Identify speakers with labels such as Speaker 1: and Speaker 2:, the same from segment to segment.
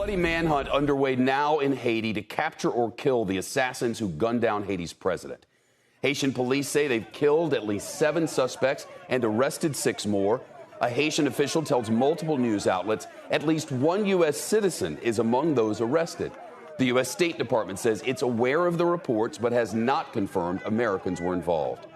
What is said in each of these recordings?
Speaker 1: bloody manhunt underway now in Haiti to capture or kill the assassins who gunned down Haiti's president. Haitian police say they've killed at least 7 suspects and arrested 6 more. A Haitian official tells multiple news outlets at least 1 U.S. citizen is among those arrested. The U.S. State Department says it's aware of the reports but has not confirmed Americans were involved.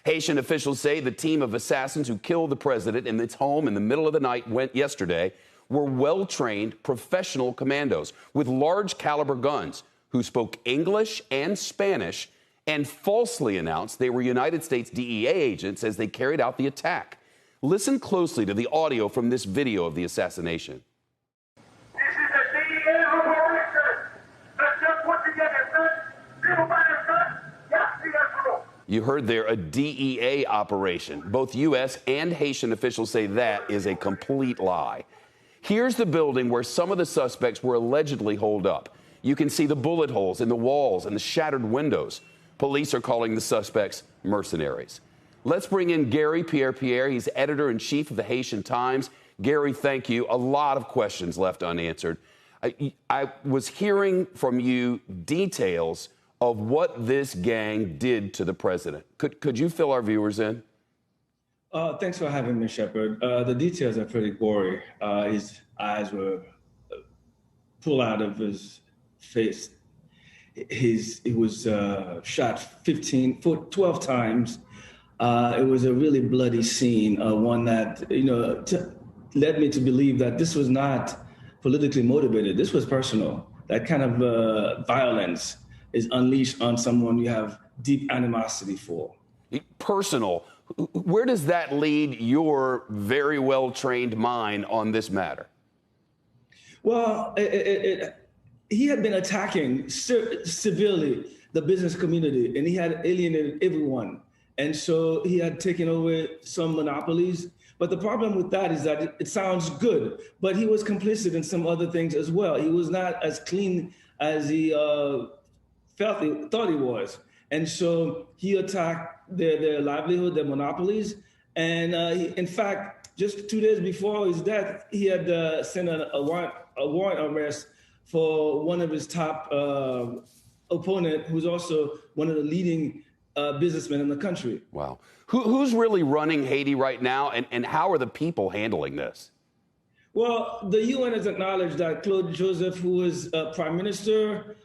Speaker 1: Haitian officials say the team of assassins who killed the president in its home in the middle of the night yesterday were well-trained professional commandos with large caliber guns who spoke English and Spanish and falsely announced they were United States DEA agents as they carried out the attack. Listen closely to the audio from this video of the assassination.
Speaker 2: This is a DEA operation. Let's just put together, son.
Speaker 1: You heard there a DEA operation. Both U.S. and Haitian officials say that is a complete lie. Here's the building where some of the suspects were allegedly holed up. You can see the bullet holes in the walls and the shattered windows. Police are calling the suspects mercenaries. Let's bring in Garry Pierre-Pierre. He's editor-in-chief of the Haitian Times. Garry, thank you. A lot of questions left unanswered. I was hearing from you details of what this gang did to the president. Could you fill our viewers in?
Speaker 3: Thanks for having me, Shepard. The details are pretty gory. His eyes were pulled out of his face. He was shot 12 times. It was a really bloody scene, one that led me to believe that this was not politically motivated. This was personal. That kind of violence is unleashed on someone you have deep animosity for.
Speaker 1: Personal. Where does that lead your very well-trained mind on this matter?
Speaker 3: Well, he had been attacking severely the business community, and he had alienated everyone. And so he had taken over some monopolies. But the problem with that is that it sounds good, but he was complicit in some other things as well. He was not as clean as he thought he was. And so he attacked their livelihood, their monopolies. And in fact, just 2 days before his death, he had sent a warrant arrest for one of his top opponent, who's also one of the leading businessmen in the country.
Speaker 1: Wow. Who's really running Haiti right now, and how are the people handling this?
Speaker 3: Well, the UN has acknowledged that Claude Joseph, who is prime minister,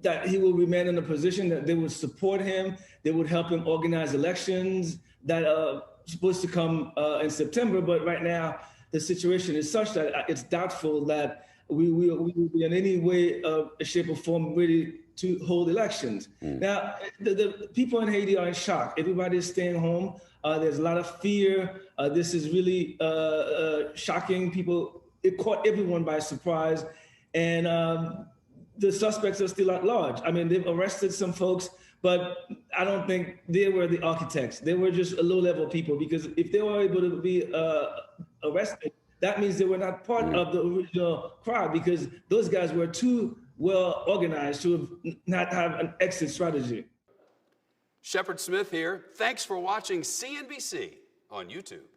Speaker 3: that he will remain in a position, that they would support him, they would help him organize elections that are supposed to come in September. But right now, the situation is such that it's doubtful that we will be in any way, shape, or form ready to hold elections. Now, the people in Haiti are in shock. Everybody is staying home. There's a lot of fear. This is really shocking. It caught everyone by surprise. And the suspects are still at large. I mean, they've arrested some folks, but I don't think they were the architects. They were just low-level people, because if they were able to be arrested, that means they were not part of the original crowd, because those guys were too well organized to not have an exit strategy.
Speaker 1: Shepard Smith here. Thanks for watching CNBC on YouTube.